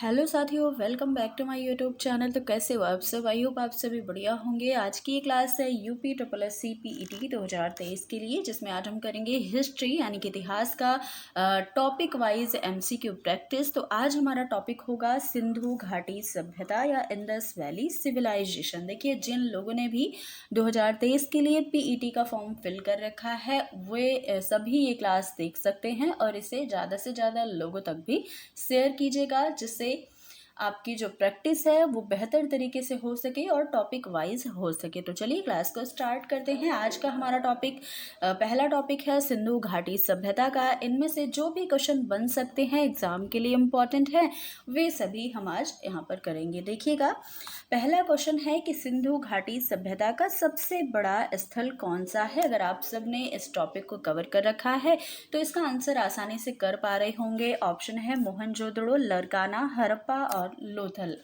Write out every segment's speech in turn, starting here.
Hello साथियों, welcome back to my YouTube channel. तो कैसे हो आप सब? आई होप आप सभी बढ़िया होंगे। आज की ये क्लास है UP triple S C PET 2023 के लिए, जिसमें आज हम करेंगे हिस्ट्री यानी कि इतिहास का टॉपिक वाइज एमसीक्यू प्रैक्टिस। तो आज हमारा टॉपिक होगा सिंधु घाटी सभ्यता या इंडस वैली सिविलाइजेशन। देखिए, जिन लोगों ने भी 2023 के लिए पीईटी का फॉर्म फिल कर रखा है वे सभी ये क्लास देख सकते हैं और इसे ज़्यादा से ज़्यादा लोगों तक भी शेयर कीजिएगा, जिससे आपकी जो प्रैक्टिस है वो बेहतर तरीके से हो सके और टॉपिक वाइज हो सके। तो चलिए क्लास को स्टार्ट करते हैं। आज का हमारा टॉपिक पहला टॉपिक है सिंधु घाटी सभ्यता का। इनमें से जो भी क्वेश्चन बन सकते हैं एग्जाम के लिए इम्पोर्टेंट है, वे सभी हम आज यहाँ पर करेंगे। देखिएगा, पहला क्वेश्चन है कि सिंधु घाटी सभ्यता का सबसे बड़ा स्थल कौन सा है। अगर आप सब ने इस टॉपिक को कवर कर रखा है तो इसका आंसर आसानी से कर पा रहे होंगे। ऑप्शन है मोहनजोदड़ो, लरकाना, हड़प्पा और लोथल।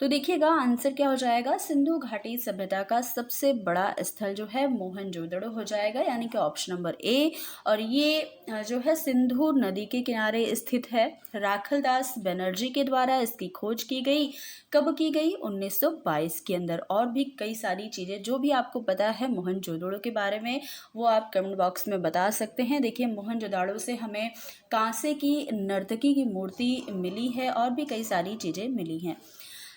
तो देखिएगा, आंसर क्या हो जाएगा। सिंधु घाटी सभ्यता का सबसे बड़ा स्थल जो है मोहनजोदड़ो हो जाएगा, यानी कि ऑप्शन नंबर ए। और ये जो है सिंधु नदी के किनारे स्थित है। राखलदास बनर्जी के द्वारा इसकी खोज की गई। कब की गई? 1922 के अंदर। और भी कई सारी चीज़ें जो भी आपको पता है मोहनजोदड़ो के बारे में वो आप कमेंट बॉक्स में बता सकते हैं। देखिए, मोहनजोदड़ो से हमें कांसे की नर्तकी की मूर्ति मिली है और भी कई सारी चीज़ें मिली हैं।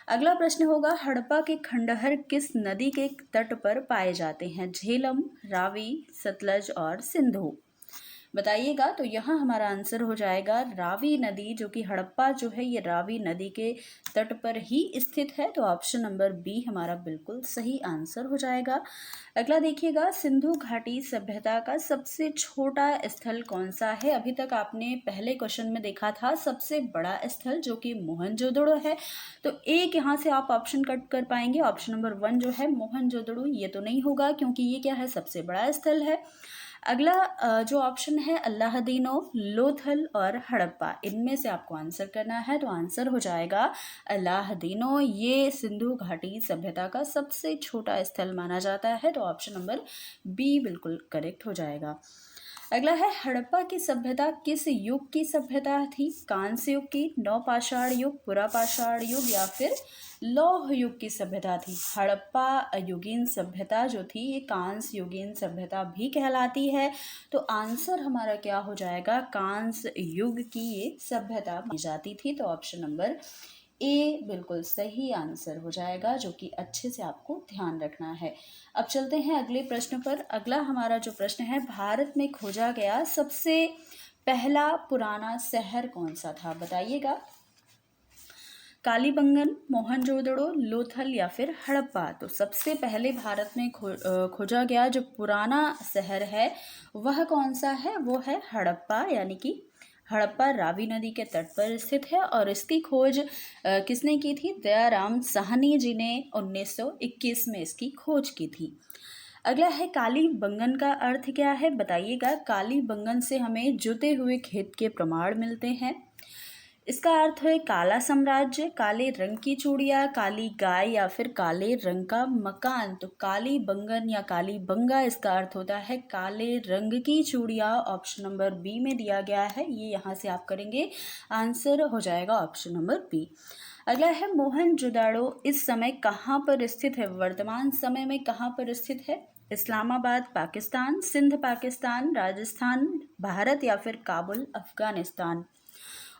अगला प्रश्न होगा, हड़प्पा के खंडहर किस नदी के तट पर पाए जाते हैं? झेलम, रावी, सतलज और सिंधु। बताइएगा। तो यहाँ हमारा आंसर हो जाएगा रावी नदी, जो कि हड़प्पा जो है ये रावी नदी के तट पर ही स्थित है। तो ऑप्शन नंबर बी हमारा बिल्कुल सही आंसर हो जाएगा। अगला देखिएगा, सिंधु घाटी सभ्यता का सबसे छोटा स्थल कौन सा है? अभी तक आपने पहले क्वेश्चन में देखा था सबसे बड़ा स्थल, जो कि मोहनजोदड़ो है। तो एक यहाँ से आप ऑप्शन कट कर पाएंगे। ऑप्शन नंबर 1 जो है मोहनजोदड़ो, ये तो नहीं होगा क्योंकि ये क्या है, सबसे बड़ा स्थल है। अगला जो ऑप्शन है अल्लाहदीनो, लोथल और हड़प्पा, इनमें से आपको आंसर करना है। तो आंसर हो जाएगा अल्लाहदीनो। ये सिंधु घाटी सभ्यता का सबसे छोटा स्थल माना जाता है। तो ऑप्शन नंबर बी बिल्कुल करेक्ट हो जाएगा। अगला है, हड़प्पा की सभ्यता किस युग की सभ्यता थी? कांस्य युग की, नवपाषाण युग, पुरापाषाण युग या फिर लौह युग की सभ्यता थी? हड़प्पा युगीन सभ्यता जो थी ये कांस्य युगीन सभ्यता भी कहलाती है। तो आंसर हमारा क्या हो जाएगा? कांस्य युग की ये सभ्यता मानी जाती थी। तो ऑप्शन नंबर ए बिल्कुल सही आंसर हो जाएगा, जो कि अच्छे से आपको ध्यान रखना है। अब चलते हैं अगले प्रश्न पर। अगला हमारा जो प्रश्न है, भारत में खोजा गया सबसे पहला पुराना शहर कौन सा था? बताइएगा। कालीबंगन, मोहनजोदड़ो, लोथल या फिर हड़प्पा। तो सबसे पहले भारत में खोजा गया जो पुराना शहर है वह कौन सा है? वो है हड़प्पा, यानी कि हड़प्पा रावी नदी के तट पर स्थित है। और इसकी खोज किसने की थी? दयाराम साहनी जी ने 1921 में इसकी खोज की थी। अगला है, काली बंगन का अर्थ क्या है? बताइएगा। काली बंगन से हमें जुते हुए खेत के प्रमाण मिलते हैं। इसका अर्थ है काला साम्राज्य, काले रंग की चूड़ियाँ, काली गाय या फिर काले रंग का मकान। तो काली बंगन या काली बंगा, इसका अर्थ होता है काले रंग की चूड़ियाँ। ऑप्शन नंबर बी में दिया गया है, ये यहाँ से आप करेंगे, आंसर हो जाएगा ऑप्शन नंबर बी। अगला है, मोहनजोदड़ो इस समय कहाँ पर स्थित है? वर्तमान समय में कहाँ पर स्थित है? इस्लामाबाद पाकिस्तान, सिंध पाकिस्तान, राजस्थान भारत या फिर काबुल अफगानिस्तान।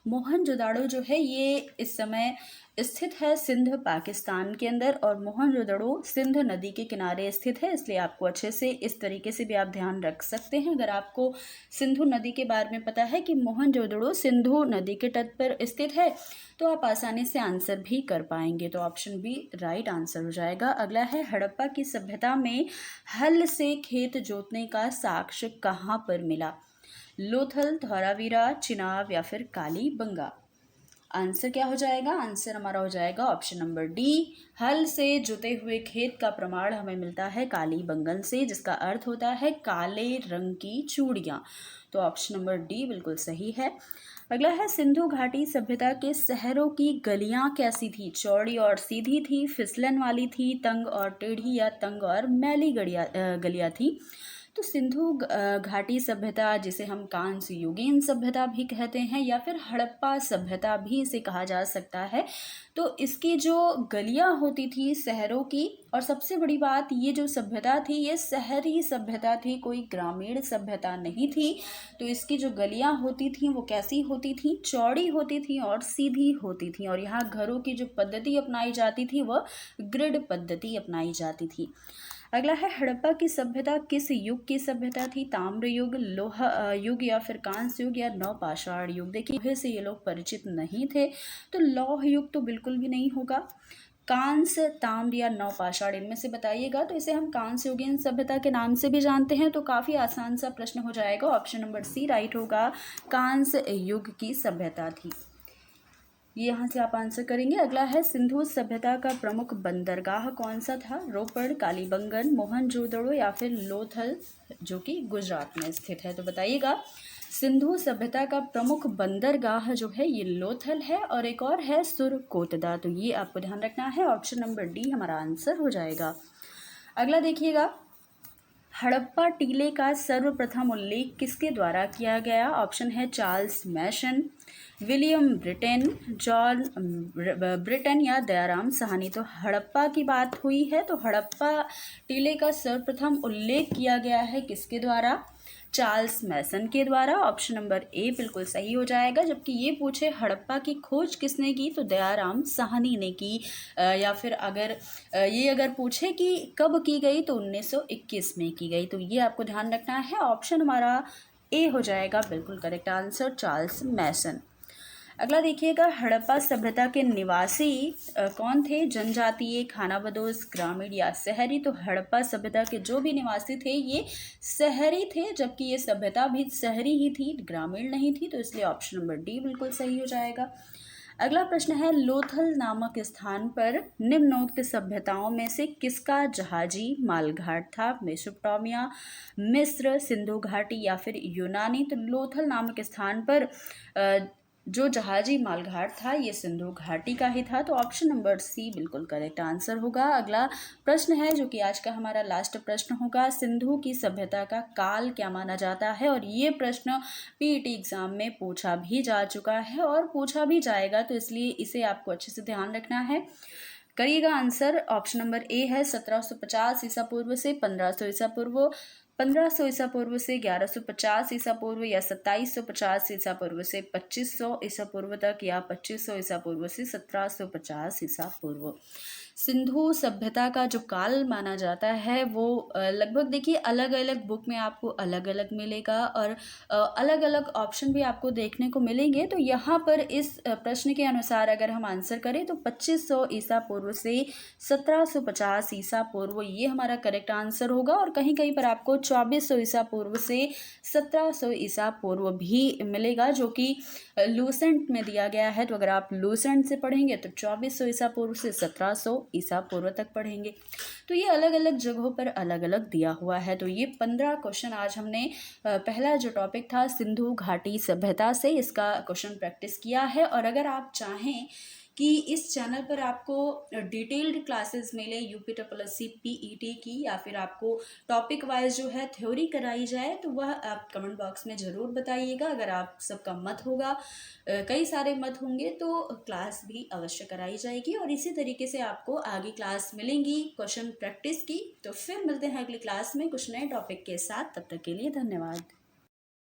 मोहनजोदड़ो जो है ये इस समय स्थित है सिंध पाकिस्तान के अंदर। और मोहनजोदड़ो सिंध नदी के किनारे स्थित है, इसलिए आपको अच्छे से इस तरीके से भी आप ध्यान रख सकते हैं। अगर आपको सिंधु नदी के बारे में पता है कि मोहनजोदड़ो सिंधु नदी के तट पर स्थित है तो आप आसानी से आंसर भी कर पाएंगे। तो ऑप्शन बी राइट आंसर हो जाएगा। अगला है, हड़प्पा की सभ्यता में हल से खेत जोतने का साक्ष्य कहाँ पर मिला? लोथल, धौलावीरा, चिनाब या फिर काली बंगा। आंसर क्या हो जाएगा? आंसर हमारा हो जाएगा ऑप्शन नंबर डी। हल से जुते हुए खेत का प्रमाण हमें मिलता है काली बंगन से, जिसका अर्थ होता है काले रंग की चूड़ियाँ। तो ऑप्शन नंबर डी बिल्कुल सही है। अगला है, सिंधु घाटी सभ्यता के शहरों की गलियां कैसी थी? चौड़ी और सीधी थी, फिसलन वाली थी, तंग और टेढ़ी या तंग और मैली गलियां थी? तो सिंधु घाटी सभ्यता, जिसे हम कांस्य युगीन सभ्यता भी कहते हैं या फिर हड़प्पा सभ्यता भी इसे कहा जा सकता है, तो इसकी जो गलियां होती थी शहरों की, और सबसे बड़ी बात, ये जो सभ्यता थी ये शहरी सभ्यता थी, कोई ग्रामीण सभ्यता नहीं थी। तो इसकी जो गलियां होती थी वो कैसी होती थी? चौड़ी होती थी और सीधी होती थी। और यहाँ घरों की जो पद्धति अपनाई जाती थी वह ग्रिड पद्धति अपनाई जाती थी। अगला है, हड़प्पा की सभ्यता किस युग की सभ्यता थी? ताम्र युग, लोहा युग या फिर कांस्य युग या नवपाषाण युग? देखिए, लोहे से ये लोग परिचित नहीं थे, तो लौह युग तो बिल्कुल भी नहीं होगा। कांस्य, ताम्र या नवपाषाण, इनमें से बताइएगा। तो इसे हम कांस्य युगीन सभ्यता के नाम से भी जानते हैं, तो काफ़ी आसान सा प्रश्न हो जाएगा। ऑप्शन नंबर सी राइट होगा, कांस्य युग की सभ्यता थी। ये यहाँ से आप आंसर करेंगे। अगला है, सिंधु सभ्यता का प्रमुख बंदरगाह कौन सा था? रोपड़, कालीबंगन, मोहनजोदड़ो या फिर लोथल, जो कि गुजरात में स्थित है? तो बताइएगा। सिंधु सभ्यता का प्रमुख बंदरगाह जो है ये लोथल है, और एक और है सुरकोटदा। तो ये आपको ध्यान रखना है। ऑप्शन नंबर डी हमारा आंसर हो जाएगा। अगला देखिएगा, हड़प्पा टीले का सर्वप्रथम उल्लेख किसके द्वारा किया गया? ऑप्शन है चार्ल्स मैसन, विलियम ब्रिटेन, जॉन ब्रिटेन या दयाराम साहनी। तो हड़प्पा की बात हुई है, तो हड़प्पा टीले का सर्वप्रथम उल्लेख किया गया है किसके द्वारा? चार्ल्स मैसन के द्वारा। ऑप्शन नंबर ए बिल्कुल सही हो जाएगा। जबकि ये पूछे हड़प्पा की खोज किसने की, तो दयाराम साहनी ने की। या फिर अगर पूछे कि कब की गई, तो 1921 में की गई। तो ये आपको ध्यान रखना है। ऑप्शन हमारा ए हो जाएगा बिल्कुल करेक्ट आंसर, चार्ल्स मैसन। अगला देखिएगा, हड़प्पा सभ्यता के निवासी कौन थे? जनजातीय, खानाबदोश, ग्रामीण या शहरी? तो हड़प्पा सभ्यता के जो भी निवासी थे ये शहरी थे, जबकि ये सभ्यता भी शहरी ही थी, ग्रामीण नहीं थी। तो इसलिए ऑप्शन नंबर डी बिल्कुल सही हो जाएगा। अगला प्रश्न है, लोथल नामक स्थान पर निम्नोक्त सभ्यताओं में से किसका जहाजी मालघाट था? मेसोपोटामिया, मिस्र, सिंधु घाटी या फिर यूनानी? तो लोथल नामक स्थान पर जो जहाजी मालघाट था ये सिंधु घाटी का ही था। तो ऑप्शन नंबर सी बिल्कुल करेक्ट आंसर होगा। अगला प्रश्न है, जो कि आज का हमारा लास्ट प्रश्न होगा, सिंधु की सभ्यता का काल क्या माना जाता है? और ये प्रश्न पीईटी एग्जाम में पूछा भी जा चुका है और पूछा भी जाएगा, तो इसलिए इसे आपको अच्छे से ध्यान रखना है। करिएगा आंसर। ऑप्शन नंबर ए है 1750 ईसा पूर्व से 1500 ईसा पूर्व, 1500 ईसा पूर्व से 1150 ईसा पूर्व, या 2750 ईसा पूर्व से 2500 ईसा पूर्व तक, या 2500 ईसा पूर्व से 1750 ईसा पूर्व। सिंधु सभ्यता का जो काल माना जाता है वो लगभग, देखिए, अलग अलग बुक में आपको अलग अलग मिलेगा और अलग अलग ऑप्शन भी आपको देखने को मिलेंगे। तो यहाँ पर इस प्रश्न के अनुसार अगर हम आंसर करें तो 2500 ईसा पूर्व से 1750 ईसा पूर्व ये हमारा करेक्ट आंसर होगा। और कहीं कहीं पर आपको 2400 ईसा पूर्व से 1700 ईसा पूर्व भी मिलेगा, जो कि लूसेंट में दिया गया है। तो अगर आप लूसेंट से पढ़ेंगे तो 2400 ईसा पूर्व से 1700 ईसा पूर्व तक पढ़ेंगे। तो ये अलग अलग जगहों पर अलग अलग दिया हुआ है। तो ये 15 क्वेश्चन आज हमने पहला जो टॉपिक था सिंधु घाटी सभ्यता से, इसका क्वेश्चन प्रैक्टिस किया है। और अगर आप चाहें कि इस चैनल पर आपको डिटेल्ड क्लासेस मिले UPSSC PET की, या फिर आपको टॉपिक वाइज जो है थ्योरी कराई जाए, तो वह आप कमेंट बॉक्स में ज़रूर बताइएगा। अगर आप सबका मत होगा, कई सारे मत होंगे, तो क्लास भी अवश्य कराई जाएगी। और इसी तरीके से आपको आगे क्लास मिलेंगी क्वेश्चन प्रैक्टिस की। तो फिर मिलते हैं अगली क्लास में कुछ नए टॉपिक के साथ। तब तक के लिए धन्यवाद।